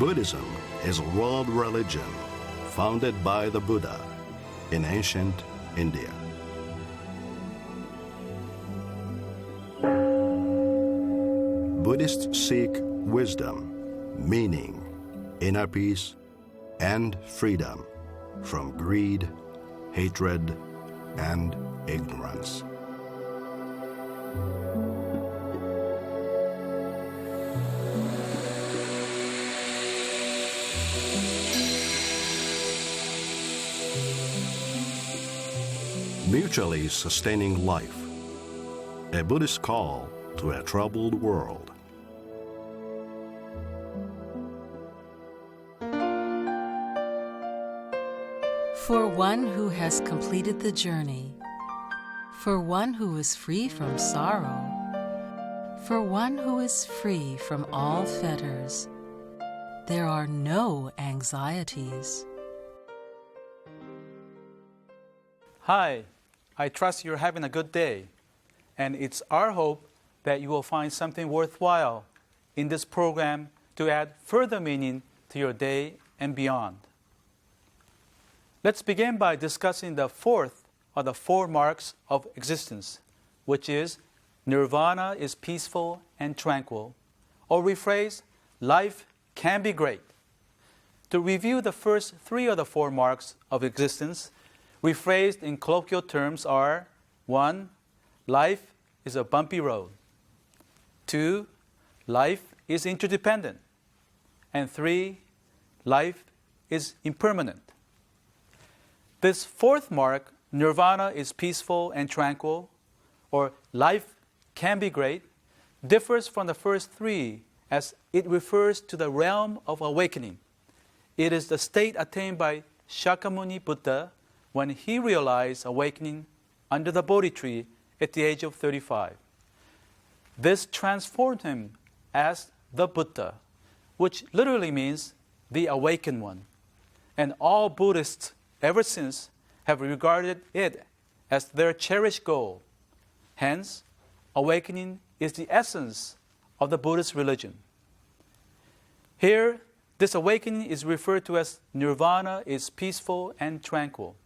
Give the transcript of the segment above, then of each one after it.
Buddhism is a world religion founded by the Buddha in ancient India. Buddhists seek wisdom, meaning, inner peace, and freedom from greed, hatred, and ignorance. Mutually sustaining life, a Buddhist call to a troubled world. For one who has completed the journey, for one who is free from sorrow, for one who is free from all fetters, there are no anxieties. Hi, I trust you're having a good day, and it's our hope that you will find something worthwhile in this program to add further meaning to your day and beyond. Let's begin by discussing the fourth of the four marks of existence, which is nirvana is peaceful and tranquil, or rephrase, life can be great. To review the first three of the four marks of existence, rephrased in colloquial terms are: 1. Life is a bumpy road. 2. Life is interdependent. And 3. Life is impermanent. This fourth mark, nirvana is peaceful and tranquil, or life can be great, differs from the first three as it refers to the realm of awakening. It is the state attained by Shakyamuni Buddha when he realized awakening under the Bodhi tree at the age of 35. This transformed him as the Buddha, which literally means the awakened one. And all Buddhists ever since have regarded it as their cherished goal. Hence, awakening is the essence of the Buddhist religion. Here, this awakening is referred to as nirvana is peaceful and tranquil.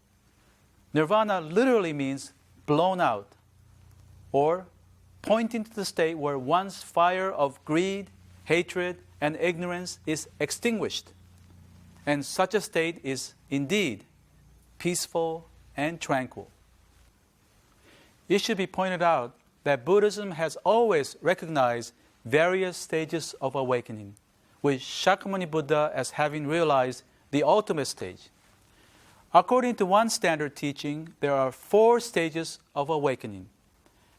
Nirvana literally means blown out, or pointing to the state where one's fire of greed, hatred, and ignorance is extinguished. And such a state is indeed peaceful and tranquil. It should be pointed out that Buddhism has always recognized various stages of awakening, with Shakyamuni Buddha as having realized the ultimate stage. According to one standard teaching, there are 4 stages of awakening.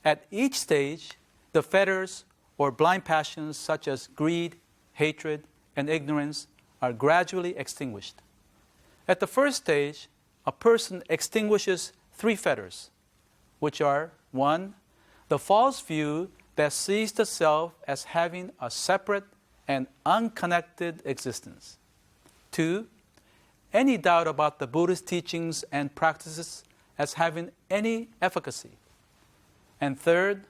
At each stage, the fetters or blind passions such as greed, hatred, and ignorance are gradually extinguished. At the first stage, a person extinguishes 3 fetters, which are: 1. The false view that sees the self as having a separate and unconnected existence. 2. Any doubt about the Buddhist teachings and practices as having any efficacy. And 3rd,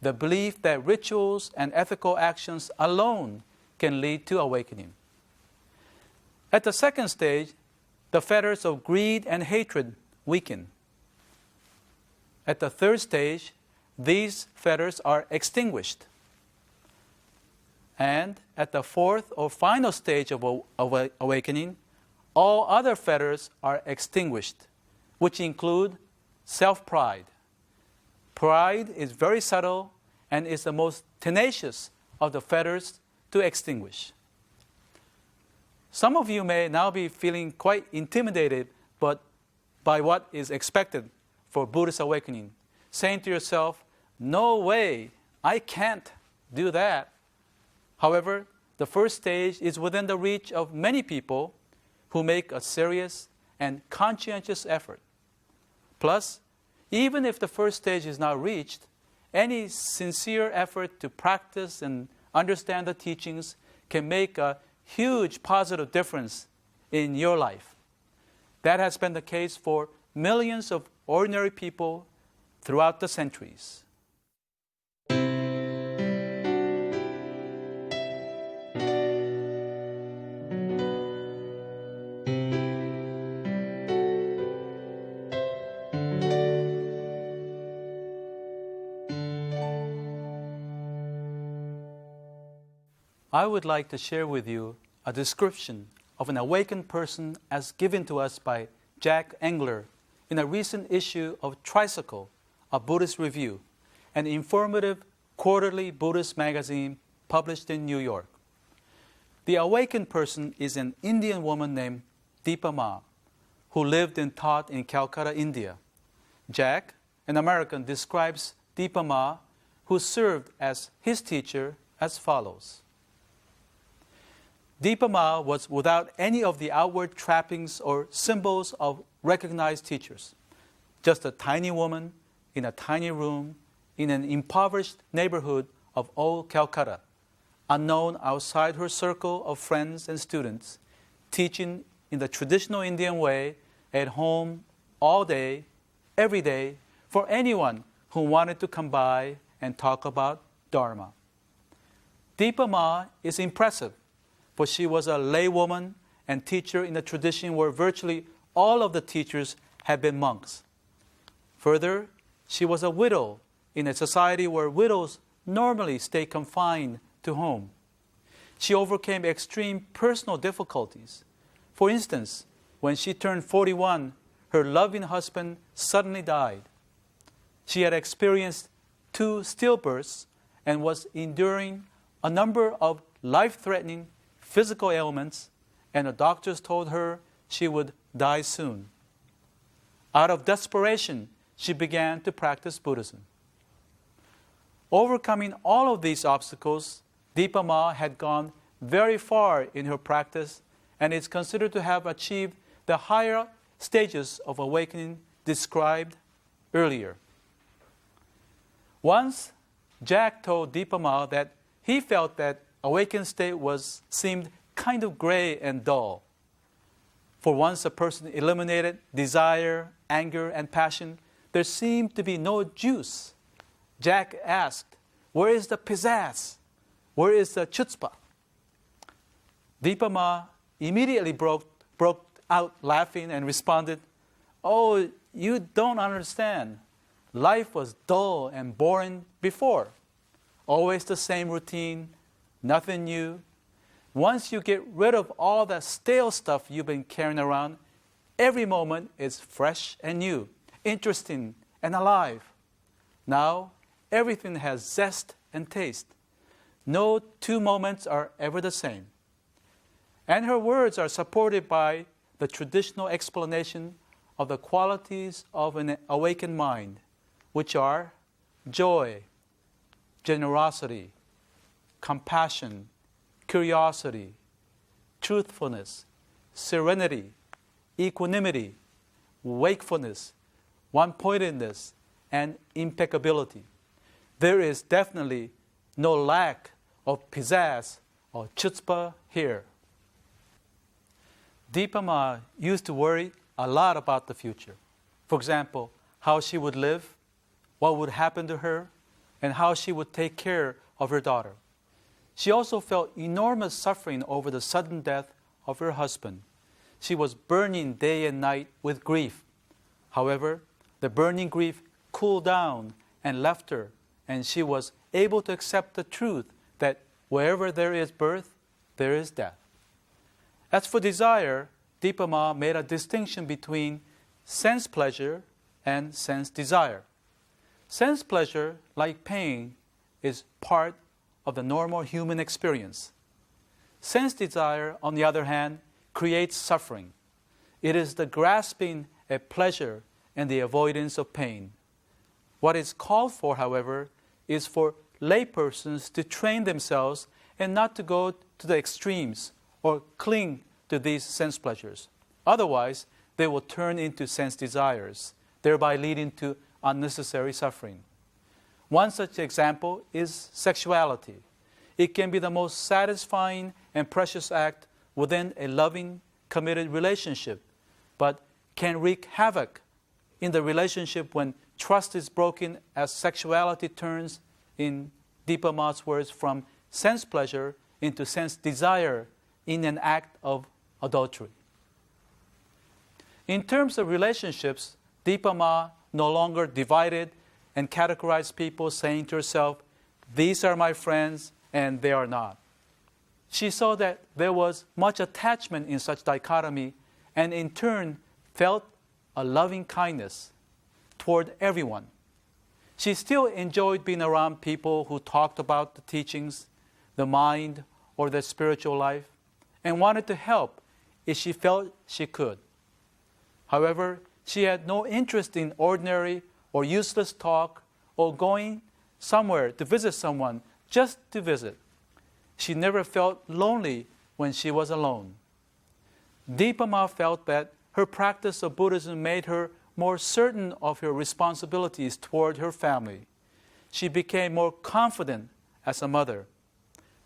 the belief that rituals and ethical actions alone can lead to awakening. At the second stage, the fetters of greed and hatred weaken. At the third stage, these fetters are extinguished. And at the fourth or final stage of awakening, all other fetters are extinguished, which include self-pride. Pride is very subtle and is the most tenacious of the fetters to extinguish. Some of you may now be feeling quite intimidated by what is expected for Buddhist awakening, saying to yourself, "No way, I can't do that." However, the first stage is within the reach of many people who make a serious and conscientious effort. Plus, even if the first stage is not reached, any sincere effort to practice and understand the teachings can make a huge positive difference in your life. That has been the case for millions of ordinary people throughout the centuries. I would like to share with you a description of an awakened person as given to us by Jack Engler in a recent issue of Tricycle, a Buddhist review, an informative quarterly Buddhist magazine published in New York. The awakened person is an Indian woman named Deepa Ma, who lived and taught in Calcutta, India. Jack, an American, describes Deepa Ma, who served as his teacher, as follows. Deepa Ma was without any of the outward trappings or symbols of recognized teachers. Just a tiny woman in a tiny room in an impoverished neighborhood of old Calcutta, unknown outside her circle of friends and students, teaching in the traditional Indian way at home all day, every day, for anyone who wanted to come by and talk about Dharma. Deepa Ma is impressive, for she was a laywoman and teacher in a tradition where virtually all of the teachers had been monks. Further, she was a widow in a society where widows normally stay confined to home. She overcame extreme personal difficulties. For instance, when she turned 41, her loving husband suddenly died. She had experienced 2 stillbirths and was enduring a number of life-threatening physical ailments, and the doctors told her she would die soon. Out of desperation, she began to practice Buddhism. Overcoming all of these obstacles, Deepa Ma had gone very far in her practice and is considered to have achieved the higher stages of awakening described earlier. Once, Jack told Deepa Ma that he felt that awakened state seemed kind of gray and dull. For once a person eliminated desire, anger, and passion, there seemed to be no juice. Jack asked, "Where is the pizzazz? Where is the chutzpah?" Deepa Ma immediately broke out laughing and responded, "Oh, you don't understand. Life was dull and boring before. Always the same routine, nothing new. Once you get rid of all that stale stuff you've been carrying around, every moment is fresh and new, interesting and alive. Now, everything has zest and taste. No 2 moments are ever the same." And her words are supported by the traditional explanation of the qualities of an awakened mind, which are joy, generosity, compassion, curiosity, truthfulness, serenity, equanimity, wakefulness, one-pointedness, and impeccability. There is definitely no lack of pizzazz or chutzpah here. Deepa Ma used to worry a lot about the future. For example, how she would live, what would happen to her, and how she would take care of her daughter. She also felt enormous suffering over the sudden death of her husband. She was burning day and night with grief. However, the burning grief cooled down and left her, and she was able to accept the truth that wherever there is birth, there is death. As for desire, Deepa Ma made a distinction between sense pleasure and sense desire. Sense pleasure, like pain, is part of the normal human experience. Sense desire, on the other hand, creates suffering. It is the grasping at pleasure and the avoidance of pain. What is called for, however, is for laypersons to train themselves and not to go to the extremes or cling to these sense pleasures. Otherwise, they will turn into sense desires, thereby leading to unnecessary suffering. One such example is sexuality. It can be the most satisfying and precious act within a loving, committed relationship, but can wreak havoc in the relationship when trust is broken, as sexuality turns, in Deepa Ma's words, from sense pleasure into sense desire in an act of adultery. In terms of relationships, Deepa Ma no longer divided and categorized people, saying to herself, "These are my friends and they are not." She saw that there was much attachment in such dichotomy, and in turn felt a loving kindness toward everyone. She still enjoyed being around people who talked about the teachings, the mind, or their spiritual life, and wanted to help if she felt she could. However, she had no interest in ordinary or useless talk or going somewhere to visit someone just to visit. She never felt lonely when she was alone. Dipa Ma felt that her practice of Buddhism made her more certain of her responsibilities toward her family. She became more confident as a mother.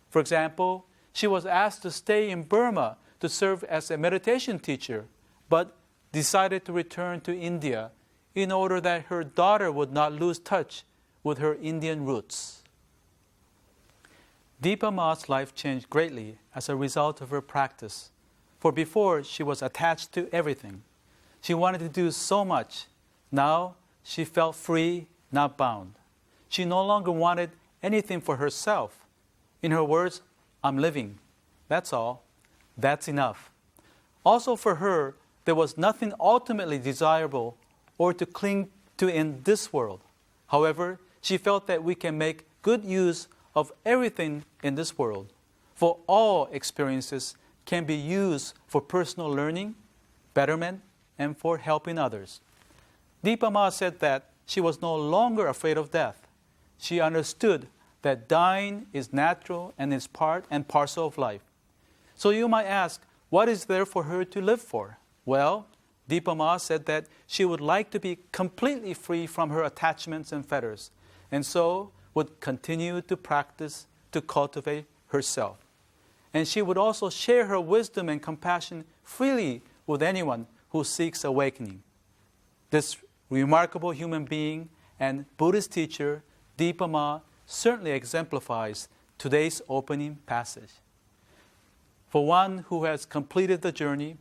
For example, she was asked to stay in Burma to serve as a meditation teacher, but decided to return to India in order that her daughter would not lose touch with her Indian roots. Dipa Ma's life changed greatly as a result of her practice, for before she was attached to everything. She wanted to do so much. Now she felt free, not bound. She no longer wanted anything for herself. In her words, "I'm living. That's all. That's enough." Also for her, there was nothing ultimately desirable or to cling to in this world. However, she felt that we can make good use of everything in this world, for all experiences can be used for personal learning, betterment, and for helping others. Dipa Ma said that she was no longer afraid of death. She understood that dying is natural and is part and parcel of life. So you might ask, what is there for her to live for? Well, Dipa Ma said that she would like to be completely free from her attachments and fetters, and so would continue to practice to cultivate herself. And she would also share her wisdom and compassion freely with anyone who seeks awakening. This remarkable human being and Buddhist teacher, Dipa Ma, certainly exemplifies today's opening passage. For one who has completed the journey,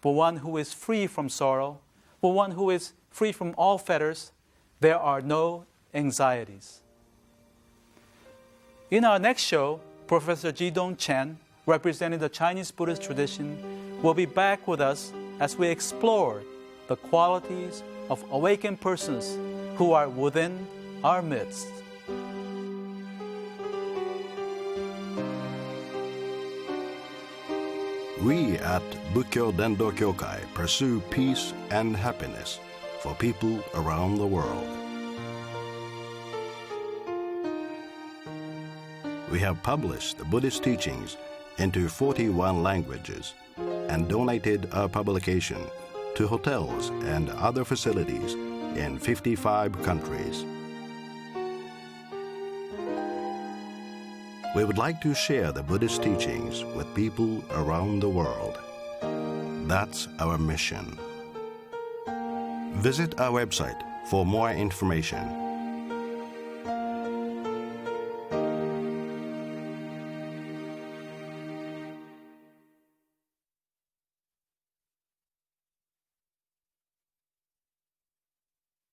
for one who is free from sorrow, for one who is free from all fetters, there are no anxieties. In our next show, Professor Jidong Chen, representing the Chinese Buddhist tradition, will be back with us as we explore the qualities of awakened persons who are within our midst. We at Bukkyo Dendo Kyokai pursue peace and happiness for people around the world. We have published the Buddhist teachings into 41 languages and donated our publication to hotels and other facilities in 55 countries. We would like to share the Buddhist teachings with people around the world. That's our mission. Visit our website for more information.